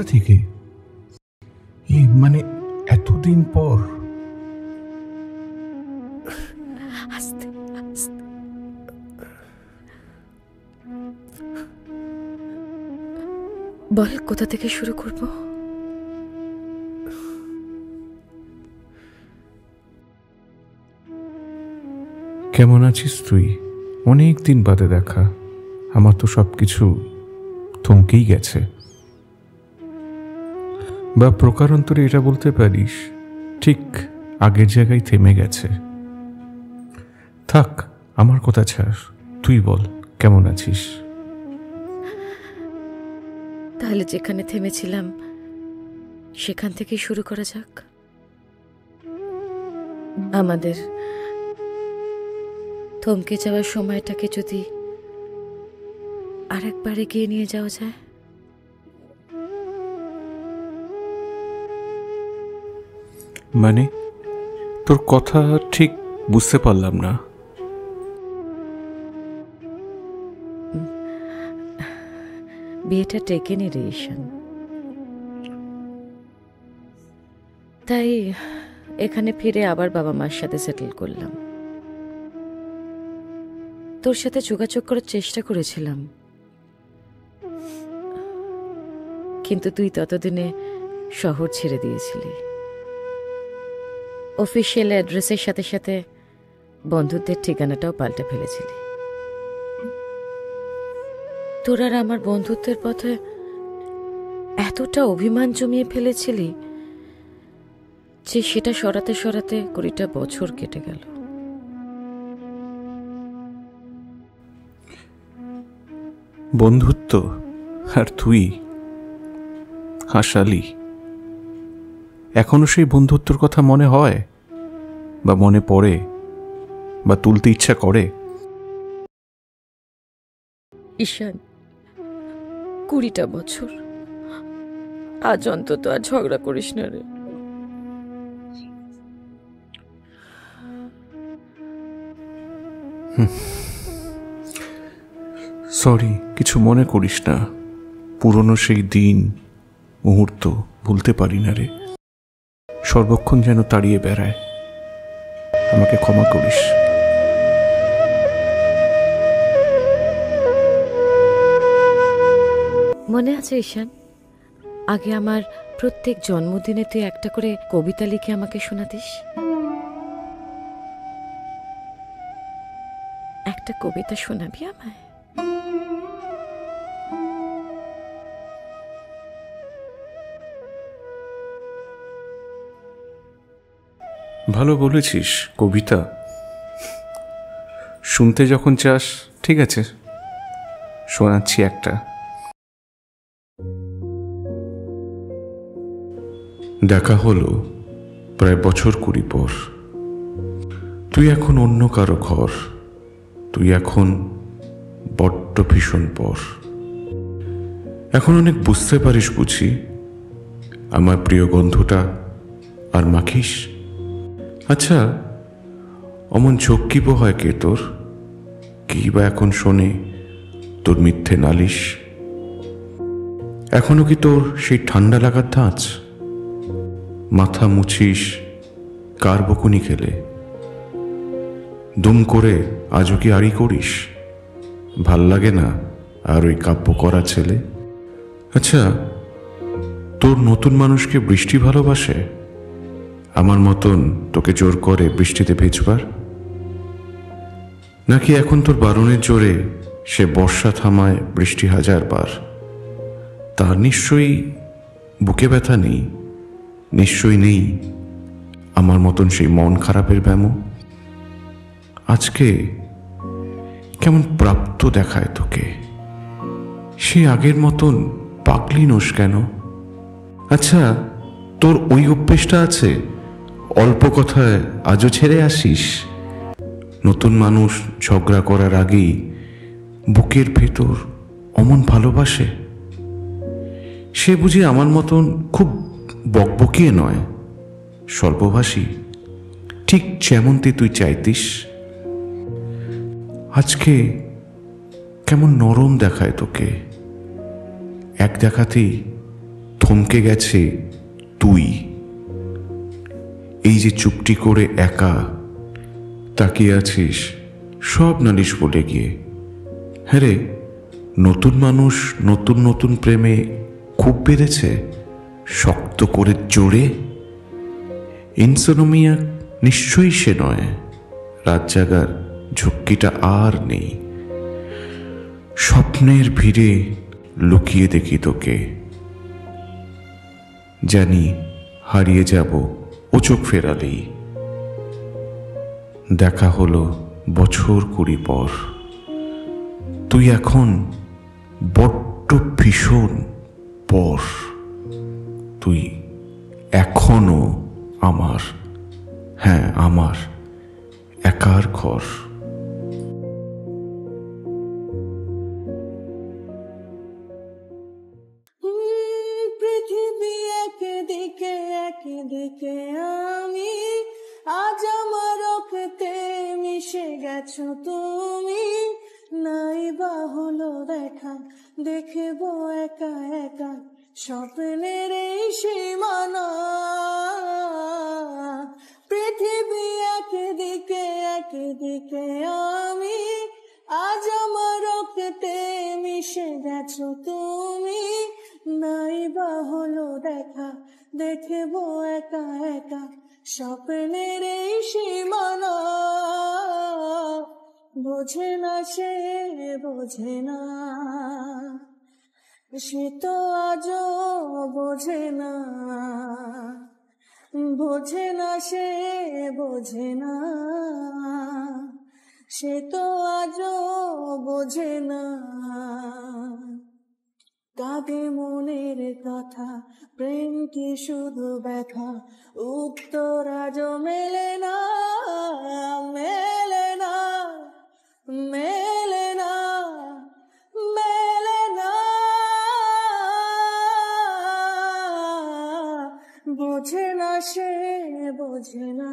কোথা থেকে? মানে এতদিন পর? আস্তে আস্তে। বল, কোথা থেকে শুরু করব? কেমন আছিস তুই? অনেক দিন বাদে দেখা। আমার তো সবকিছু থমকেই গেছে, বা প্রকারান্তরে এটা বলতে পারিস ঠিক আগের জায়গায় থেমে গেছে। থাক, আমার কথা ছাড়, তুই বল কেমন আছিস? তাহলে যেখানে থেমেছিলাম সেখান থেকে শুরু করা যাক। আমাদের থমকে যাওয়ার সময়টাকে যদি আরেকবার এগিয়ে নিয়ে যাওয়া যায়। মানে তোর কথা ঠিক বুঝতে পারলাম না। বিয়েটা টেকেনি রে ঈশান, তাই এখানে ফিরে আবার বাবা মার সাথে সেটেল করলাম। তোর সাথে যোগাযোগ করার চেষ্টা করেছিলাম, কিন্তু তুই ততদিনে শহর ছেড়ে দিয়েছিলি। অফিসিয়াল অ্যাড্রেসের সাথে সাথে বন্ধুত্বের ঠিকানাটাও পাল্টে ফেলেছিলি। তোর আর আমার বন্ধুত্বের পথে এতটা অভিমান জমিয়ে ফেলেছিলি যে সেটা সরাতে সরাতে 20টা বছর কেটে গেল। বন্ধুত্ব আর তুই হাসালি। এখনো সেই বন্ধুত্বর কথা মনে হয়, বা মনে পড়ে, বা তুলতে ইচ্ছা করে? ঈশান, 20টা বছর, আজ অন্তত আর ঝগড়া করিস না রে। সরি, কিছু মনে করিস না। পুরনো সেই দিন মুহূর্ত ভুলতে পারি না রে, সর্বক্ষণ যেন তাড়িয়ে বেড়ায়। আমাকে ক্ষমা করিস। মনে আছে ঈশান, আগে আমার প্রত্যেক জন্মদিনে তুই একটা করে কবিতা লিখে আমাকে শোনাতিস? একটা কবিতা শোনাবি আমায়? ভালো বলেছিস, কবিতা শুনতে যখন চাস ঠিক আছে, শোনাচ্ছি একটা। দেখা হলো প্রায় বছর 20 পর। তুই এখন অন্য কারো ঘর, তুই এখন বড্ড ভীষণ পর। এখন অনেক বুঝতে পারিস বুঝি আমার প্রিয় গন্ধটা আর মাখিস। আচ্ছা, অমন চোখ কি হয় কে তোর? কি বা এখন শোনে তোর মিথ্যে নালিশ? এখনো কি তোর সেই ঠান্ডা লাগার ধাঁচ? মাথা মুছিস কার বকুনি খেলে? দুম করে আজও কি আড়ি করিস? ভাল লাগে না আর ওই কাব্য করা ছেলে? আচ্ছা, তোর নতুন মানুষকে বৃষ্টি ভালোবাসে আমার মতন তোকে জোর করে বৃষ্টিতে ভেজবার? নাকি এখন তোর বারণের জোরে সে বর্ষা থামায় বৃষ্টি 1000 বার? তার নিশ্চয়ই বুকে ব্যথা নেই, নিশ্চয়ই নেই আমার মতন সেই মন খারাপের ব্যামো। আজকে কেমন প্রাপ্ত দেখায় তোকে, সে আগের মতন পাগলি নোস কেন? আচ্ছা, তোর ওই অভ্যেসটা আছে অল্প কথায় আজও ছেড়ে আসিস? নতুন মানুষ ঝগড়া করার আগেই বুকের ভেতর অমন ভালোবাসে? সে বুঝি আমার মতন খুব বকবকিয়ে নয়, স্বল্পভাষী, ঠিক যেমনটি তুই চাইতিস? আজকে কেমন নরম দেখায় তোকে, এক দেখাতেই থমকে গেছে তুই। এই যে চুপটি করে একা তাকিয়ে আছিস সব নালিশ বলে গিয়ে। হ্যাঁ রে, নতুন মানুষ নতুন নতুন প্রেমে খুব বেড়েছে, শক্ত করে জোরে। ইনসোনোমিয়া নিশ্চয়ই সে নয়, রাত জাগার ঝক্কিটা আর নেই। স্বপ্নের ভিড়ে লুকিয়ে দেখি তোকে, জানি হারিয়ে যাব ও চোখ ফেরালেই। দেখা হলো বছর 20 পর, তুই এখন বড্ড ভীষণ পর। তুই এখনো আমার, হ্যাঁ আমার একার ঘর। পৃথিবী একদিকে একদিকে আমি, আজ আমার রক্তে মিশে গেছো তুমি। নাই বা হলো দেখা, দেখবো একা একা স্বপ্নের এই সীমানা। পৃথিবী একদিকে একদিকে আমি, আজ আমার রক্তে মিশে গেছো তুমি। নাই বা হলো দেখা, দেখবো একা একা স্বপ্নের এই সীমানা। বোঝে না সে বোঝে না, সে তো আজও বোঝে না। বোঝে না সে বোঝে না, সে তো আজও বোঝে না। কাঁদে মনের কথা, প্রেম কি শুধু ব্যথা, উত্তর আজও মেলে না, মেলে না, মেলে না, মেলে না। বোঝে না সে বোঝে না।